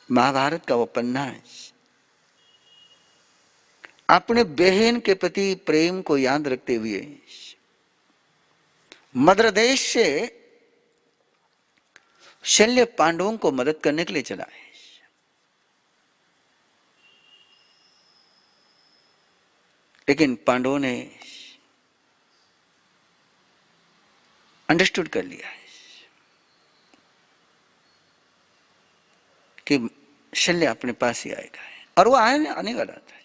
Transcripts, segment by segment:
महाभारत का वो पन्ना है। अपने बहन के प्रति प्रेम को याद रखते हुए मद्र देश से शल्य पांडवों को मदद करने के लिए चला है। लेकिन पांडवों ने अंडरस्टूड कर लिया है कि शल्य अपने पास ही आएगा, और वो आने वाला था।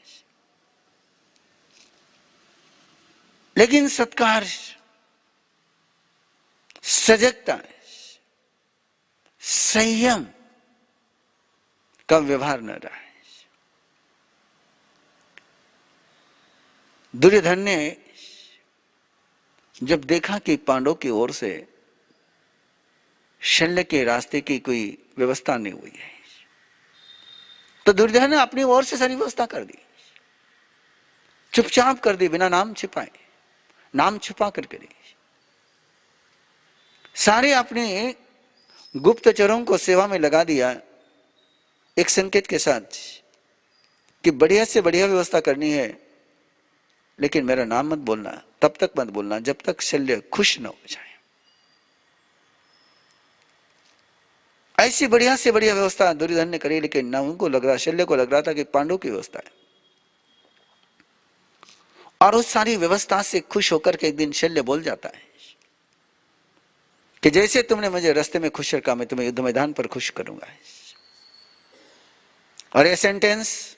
लेकिन सत्कार, सजगता, संयम का व्यवहार न रहा है। दुर्योधन ने जब देखा कि पांडवों की ओर से शल्य के रास्ते की कोई व्यवस्था नहीं हुई है, तो दुर्योधन ने अपनी ओर से सारी व्यवस्था कर दी, चुपचाप कर दी, बिना नाम छिपाए, नाम छुपा कर करी। सारे अपने गुप्तचरों को सेवा में लगा दिया, एक संकेत के साथ कि बढ़िया से बढ़िया व्यवस्था करनी है, लेकिन मेरा नाम मत बोलना, तब तक मत बोलना जब तक शल्य खुश न हो जाए। ऐसी बढ़िया से बढ़िया व्यवस्था दुर्योधन ने करी, लेकिन ना उनको लग रहा, शल्य को लग रहा था कि पांडव की व्यवस्था है। और उस सारी व्यवस्था से खुश होकर के एक दिन शल्य बोल जाता है कि जैसे तुमने मुझे रास्ते में खुश रखा, मैं तुम्हें युद्ध मैदान पर खुश करूंगा। और यह सेंटेंस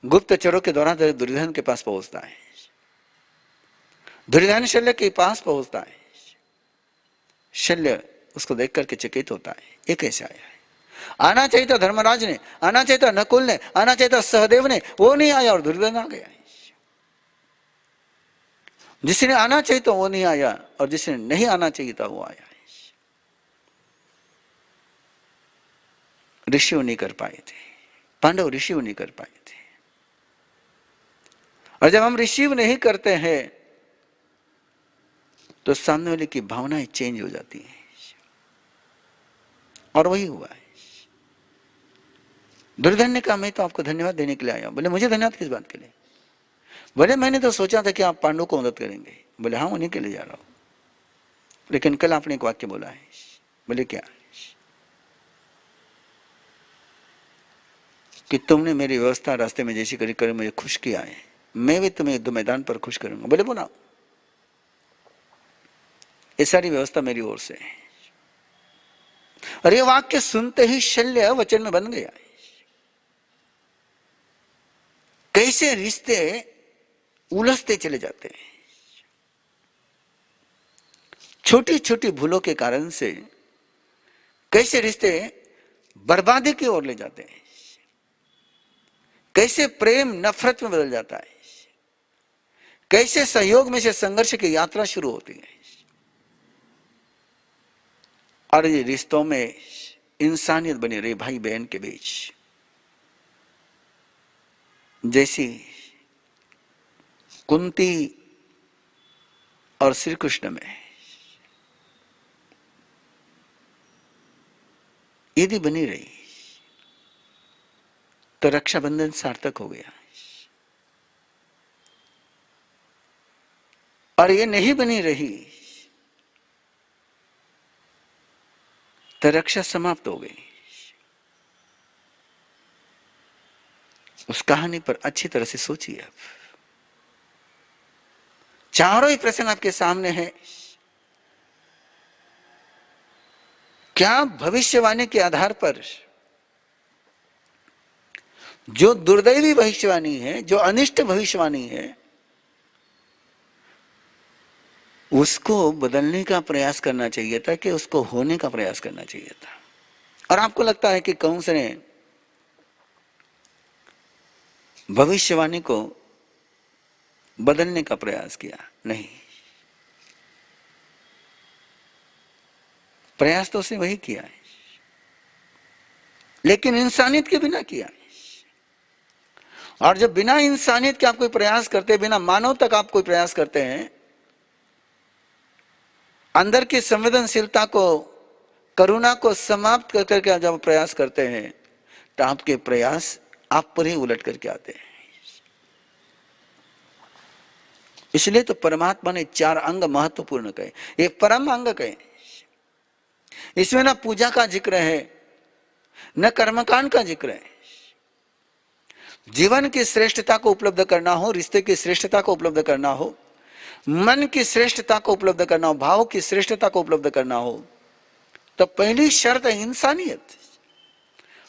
गुप्तचरों के द्वारा दुर्योधन के पास पहुंचता है। दुर्योधन शल्य के पास पहुंचता है। शल्य उसको देख करके चकित होता है, ये कैसे आया है? आना चाहिए था धर्मराज ने, आना चाहिए था नकुल ने, आना चाहिए था सहदेव ने, वो नहीं आया और दुर्योधन आ गया। जिसने आना चाहिए था वो नहीं आया, और जिसने नहीं आना चाहिए था वो आया। ऋषि नहीं कर पाए थे, पांडव ऋषि नहीं कर पाए थे। और जब हम रिसीव नहीं करते हैं तो सामने वाले की भावनाएं चेंज हो जाती हैं, और वही हुआ है। दुर्योधन ने कहा मैं तो आपको धन्यवाद देने के लिए आया हूं। बोले मुझे धन्यवाद किस बात के लिए? बोले मैंने तो सोचा था कि आप पांडवों को मदद करेंगे। बोले हाँ, उन्हीं के लिए जा रहा हूं। लेकिन कल आपने एक वाक्य बोला है। बोले क्या? कि तुमने मेरी व्यवस्था रास्ते में जैसी करी कर मुझे खुश किया है, मैं भी तुम्हें युद्ध मैदान पर खुश करूंगा। बोले बोला ये सारी व्यवस्था मेरी ओर से है। और ये वाक्य सुनते ही शल्य वचन में बन गया। कैसे रिश्ते उलझते चले जाते हैं, छोटी छोटी भूलों के कारण से कैसे रिश्ते बर्बादी की ओर ले जाते हैं, कैसे प्रेम नफरत में बदल जाता है, कैसे सहयोग में से संघर्ष की यात्रा शुरू होती है। और ये रिश्तों में इंसानियत बनी रही भाई बहन के बीच, जैसी कुंती और श्री कृष्ण में यदि बनी रही तो रक्षाबंधन सार्थक हो गया। और ये नहीं बनी रही तो रक्षा समाप्त हो गई। उस कहानी पर अच्छी तरह से सोचिए। अब चारों ही प्रसंग आपके सामने है। क्या भविष्यवाणी के आधार पर जो दुर्दैवी भविष्यवाणी है, जो अनिष्ट भविष्यवाणी है, उसको बदलने का प्रयास करना चाहिए था, कि उसको होने का प्रयास करना चाहिए था। और आपको लगता है कि कंस ने भविष्यवाणी को बदलने का प्रयास किया? नहीं, प्रयास तो उसने वही किया है, लेकिन इंसानियत के बिना किया है। और जब बिना इंसानियत के आप कोई प्रयास करते हैं, बिना मानवता का आप कोई प्रयास करते हैं, अंदर की संवेदनशीलता को, करुणा को समाप्त कर करके जब प्रयास करते हैं, तो आपके प्रयास आप पर ही उलट करके आते हैं। इसलिए तो परमात्मा ने 4 अंग महत्वपूर्ण कहे, ये परम अंग कहे। इसमें ना पूजा का जिक्र है, न कर्मकांड का जिक्र है। जीवन की श्रेष्ठता को उपलब्ध करना हो, रिश्ते की श्रेष्ठता को उपलब्ध करना हो, मन की श्रेष्ठता को उपलब्ध करना हो, भाव की श्रेष्ठता को उपलब्ध करना हो, तो पहली शर्त है इंसानियत।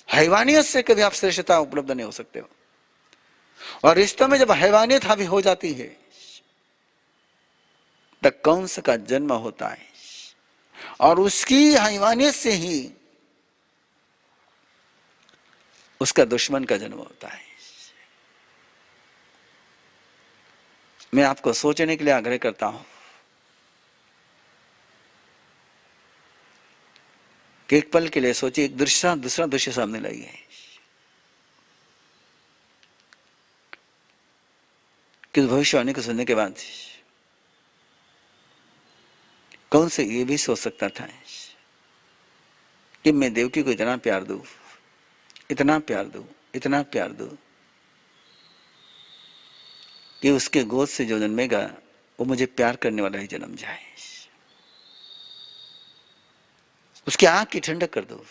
हैवानियत से कभी आप श्रेष्ठता उपलब्ध नहीं हो सकते हो। और रिश्तों में जब हैवानियत हावी हो जाती है तो कंस का जन्म होता है, और उसकी हैवानियत से ही उसका दुश्मन का जन्म होता है। मैं आपको सोचने के लिए आग्रह करता हूं कि एक पल के लिए सोचिए, एक दूसरा दृश्य सामने लाइए कि भविष्यवाणी को सुनने के बाद कौन से ये भी सोच सकता था कि मैं देवकी को इतना प्यार दूं, इतना प्यार दूं, इतना प्यार दूं कि उसके गोद से जो जन्मेगा वो मुझे प्यार करने वाला ही जन्म जाए, उसकी आंख की ठंडक कर दो।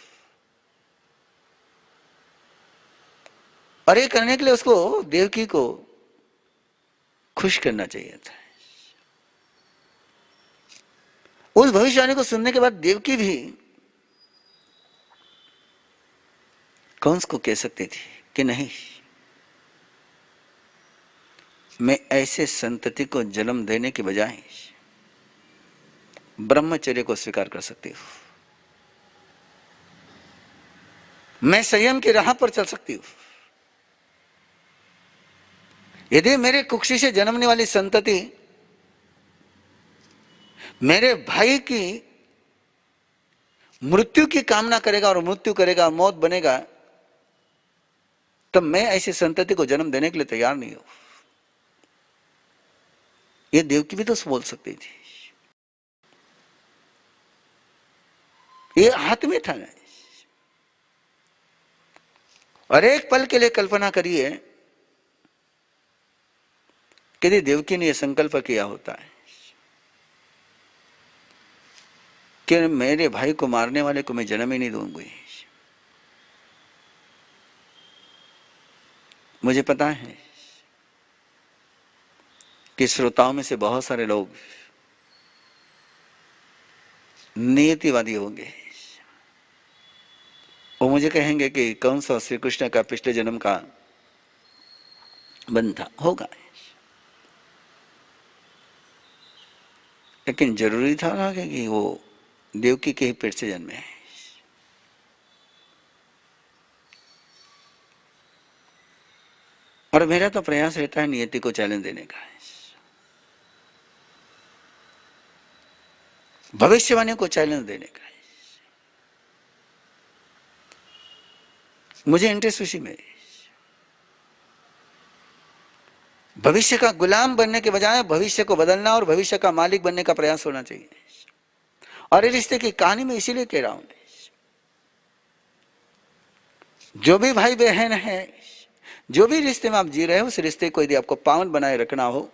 और ये करने के लिए उसको, देवकी को खुश करना चाहिए था। उस भविष्यवाणी को सुनने के बाद देवकी भी कंस को कह सकती थी कि नहीं, मैं ऐसे संतति को जन्म देने के बजाय ब्रह्मचर्य को स्वीकार कर सकती हूं, मैं संयम की राह पर चल सकती हूं। यदि मेरे कुक्षी से जन्मने वाली संतति मेरे भाई की मृत्यु की कामना करेगा और मृत्यु करेगा, मौत बनेगा, तब मैं ऐसी संतति को जन्म देने के लिए तैयार नहीं हूं। ये देवकी भी तो बोल सकती थी, ये हाथ में था ना। और एक पल के लिए कल्पना करिए कि यदि देवकी ने यह संकल्प किया होता है कि मेरे भाई को मारने वाले को मैं जन्म ही नहीं दूंगी। मुझे पता है कि श्रोताओं में से बहुत सारे लोग नियतिवादी होंगे, वो मुझे कहेंगे कि कंस और श्री कृष्ण का पिछले जन्म का बंध था, होगा, लेकिन जरूरी था ना कि वो देवकी के ही पेट से जन्मे हैं। और मेरा तो प्रयास रहता है नियति को चैलेंज देने का, भविष्यवाणी को चैलेंज देने का। मुझे इंटरेस्ट उसी में, भविष्य का गुलाम बनने के बजाय भविष्य को बदलना और भविष्य का मालिक बनने का प्रयास होना चाहिए। और ये रिश्ते की कहानी में इसीलिए कह रहा हूं, जो भी भाई बहन है, जो भी रिश्ते में आप जी रहे हो, उस रिश्ते को यदि आपको पावन बनाए रखना हो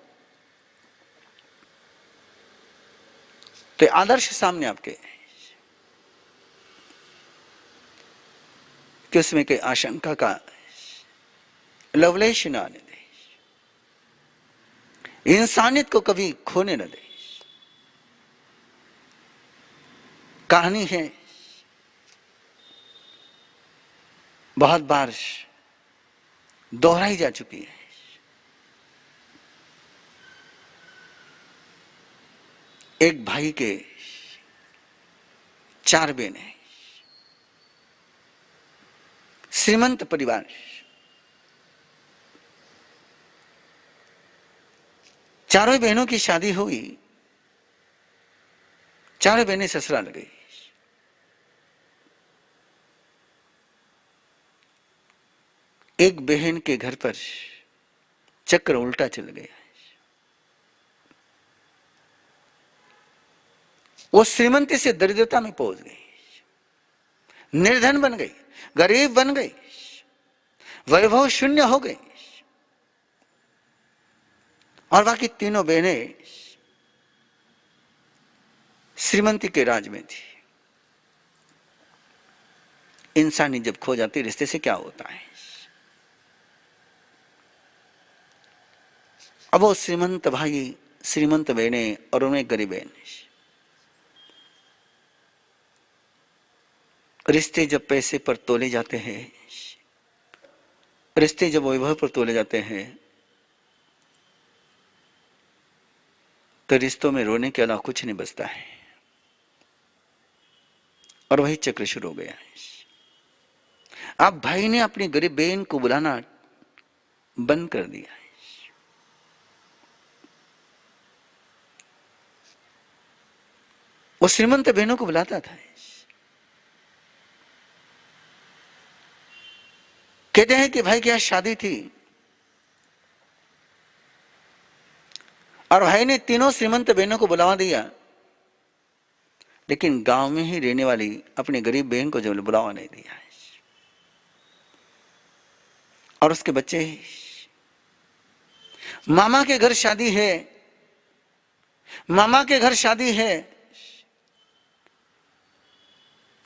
तो आदर्श सामने आपके, कि उसमें कोई आशंका का लवलेश न आने दे, इंसानियत को कभी खोने न दे। कहानी है, बहुत बार दोहराई जा चुकी है। एक भाई के 4 बहनें, श्रीमंत परिवार, चारों बहनों की शादी हुई, चारों बहनें ससुराल गई। एक बहन के घर पर चक्र उल्टा चल गया, वो श्रीमंती से दरिद्रता में पहुंच गई, निर्धन बन गई, गरीब बन गई। वैभव शून्य हो गई और बाकी तीनों बहनें श्रीमंती के राज में थी। इंसानी जब खो जाती रिश्ते से क्या होता है। अब वो श्रीमंत भाई, श्रीमंत बहनें और उन्हें गरीब बहन, रिश्ते जब पैसे पर तोले जाते हैं, रिश्ते जब वैभव पर तोले जाते हैं, तो रिश्तों में रोने के अलावा कुछ नहीं बचता है। और वही चक्र शुरू हो गया है। अब भाई ने अपनी गरीब बहन को बुलाना बंद कर दिया है। वो श्रीमंत बहनों को बुलाता था। कहते हैं कि भाई की आज शादी थी और भाई ने तीनों श्रीमंत बहनों को बुलावा दिया, लेकिन गांव में ही रहने वाली अपनी गरीब बहन को जो बुलावा नहीं दिया। और उसके बच्चे, मामा के घर शादी है, मामा के घर शादी है,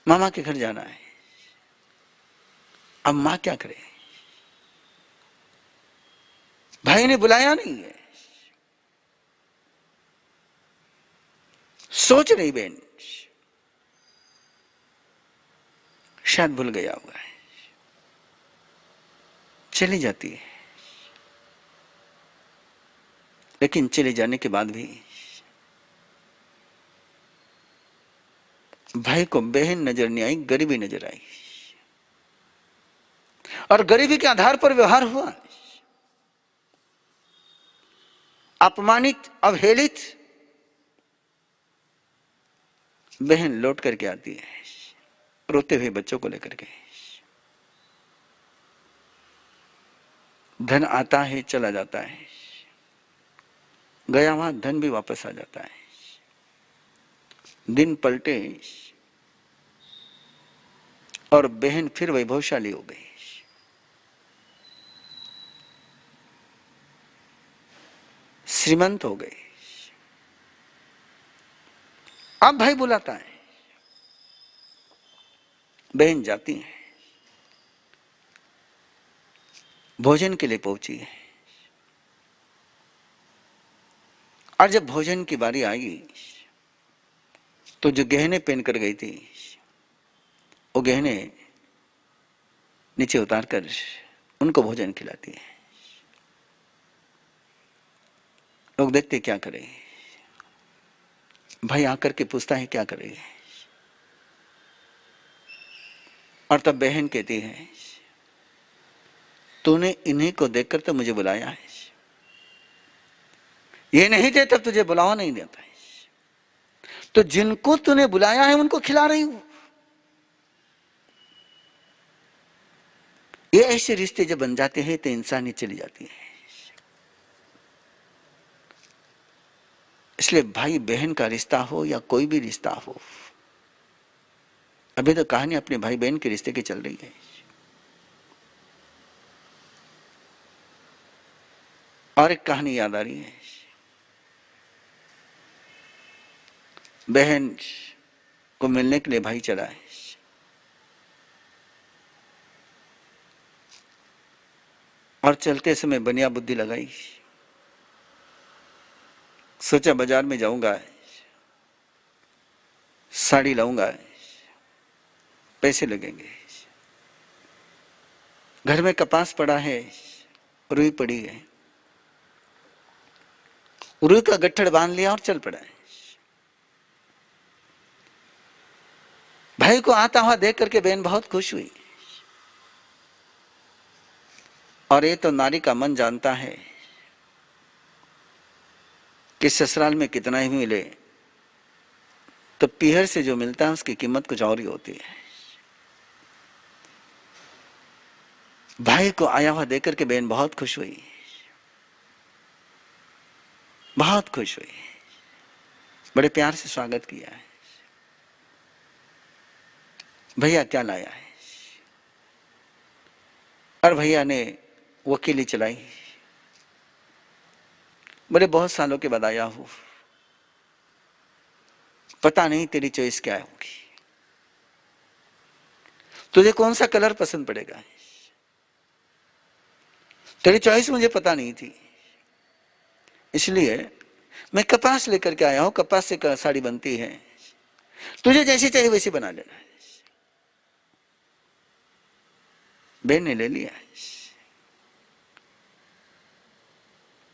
मामा के घर जाना है। अब मां क्या करे, भाई ने बुलाया नहीं है। सोच रही बहन, शायद भूल गया हुआ है, चली जाती है। लेकिन चले जाने के बाद भी भाई को बहन नजर नहीं आई, गरीबी नजर आई। और गरीबी के आधार पर व्यवहार हुआ। अपमानित, अवहेलित बहन लौट करके आती है, रोते हुए बच्चों को लेकर के। धन आता है, चला जाता है, गया वहां धन भी वापस आ जाता है। दिन पलटे और बहन फिर वैभवशाली हो गई, श्रीमंत हो गई। अब भाई बुलाता है, बहन जाती है, भोजन के लिए पहुंची है। और जब भोजन की बारी आई तो जो गहने पहन कर गई थी, वो गहने नीचे उतार कर उनको भोजन खिलाती है। लोग देखते क्या करे। भाई आकर के पूछता है क्या करे। और तब बहन कहती है, तूने इन्हीं को देखकर तो मुझे बुलाया है, ये नहीं थे तब तुझे बुलावा नहीं देता है, तो जिनको तूने बुलाया है उनको खिला रही हूं। ये ऐसे रिश्ते जब बन जाते हैं तो इंसानी चली जाती है। इसलिए भाई बहन का रिश्ता हो या कोई भी रिश्ता हो, अभी तो कहानी अपने भाई बहन के रिश्ते की चल रही है। और एक कहानी याद आ रही है। बहन को मिलने के लिए भाई चला है, और चलते समय बनिया बुद्धि लगाई, सोचा बाजार में जाऊंगा, साड़ी लाऊंगा, पैसे लगेंगे। घर में कपास पड़ा है, रुई पड़ी है, रुई का गट्ठड़ बांध लिया और चल पड़ा है। भाई को आता हुआ देख करके बहन बहुत खुश हुई। और ये तो नारी का मन जानता है कि ससुराल में कितना ही मिले तो पीहर से जो मिलता है उसकी कीमत कुछ और ही होती है। भाई को आया हुआ देख करके बहन बहुत खुश हुई, बहुत खुश हुई, बड़े प्यार से स्वागत किया है। भैया क्या लाया है? और भैया ने वकीली चलाई। बोले बहुत सालों के बाद आया हूं, पता नहीं तेरी चॉइस क्या होगी, तुझे कौन सा कलर पसंद पड़ेगा। तेरी चॉइस मुझे पता नहीं थी, इसलिए मैं कपास लेकर के आया हूं, कपास से साड़ी बनती है, तुझे जैसी चाहिए वैसी बना लेना। बहन ने ले लिया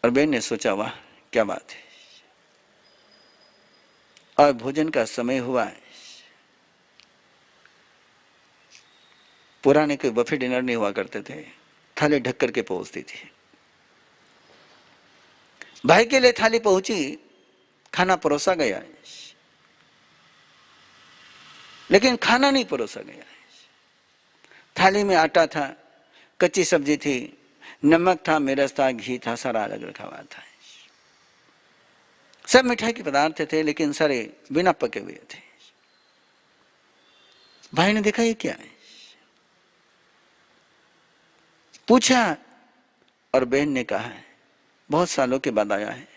और बहन ने सोचा वाह क्या बात है। और भोजन का समय हुआ है। पुराने कोई बफे डिनर नहीं हुआ करते थे, थाली ढक करके पहुंचती थी। भाई के लिए थाली पहुंची, खाना परोसा गया, लेकिन खाना नहीं परोसा गया। थाली में आटा था, कच्ची सब्जी थी, नमक था, मिर्च था, घी था, सारा अलग रखा हुआ था। सब मिठाई के पदार्थ थे, लेकिन सारे बिना पके हुए थे। भाई ने देखा ये क्या है, पूछा और बहन ने कहा बहुत सालों के बाद आया है,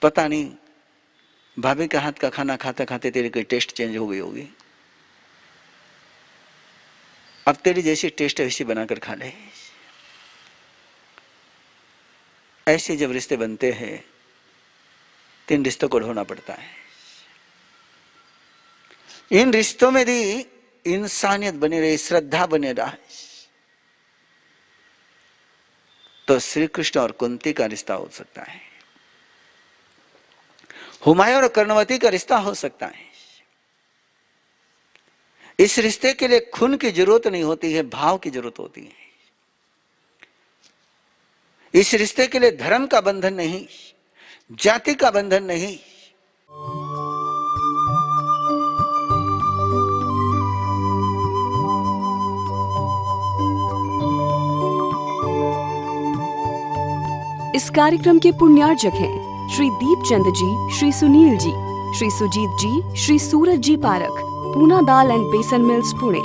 पता नहीं भाभी के हाथ का खाना खाते खाते तेरी कोई टेस्ट चेंज हो गई होगी, अब तेरी जैसी टेस्ट है वैसी बनाकर खा ले। ऐसे जब रिश्ते बनते हैं, 3 रिश्तों को ढोना पड़ता है। इन रिश्तों में भी इंसानियत बनी रही, श्रद्धा बने रहा, तो श्री कृष्ण और कुंती का रिश्ता हो सकता है, हुमायूं और कर्णवती का रिश्ता हो सकता है। इस रिश्ते के लिए खून की जरूरत नहीं होती है, भाव की जरूरत होती है। इस रिश्ते के लिए धर्म का बंधन नहीं, जाति का बंधन नहीं। इस कार्यक्रम के पुण्यार्जक हैं श्री दीपचंद जी, श्री सुनील जी, श्री सुजीत जी, श्री सूरज जी पारख, पूना दाल एंड बेसन मिल्स पुणे।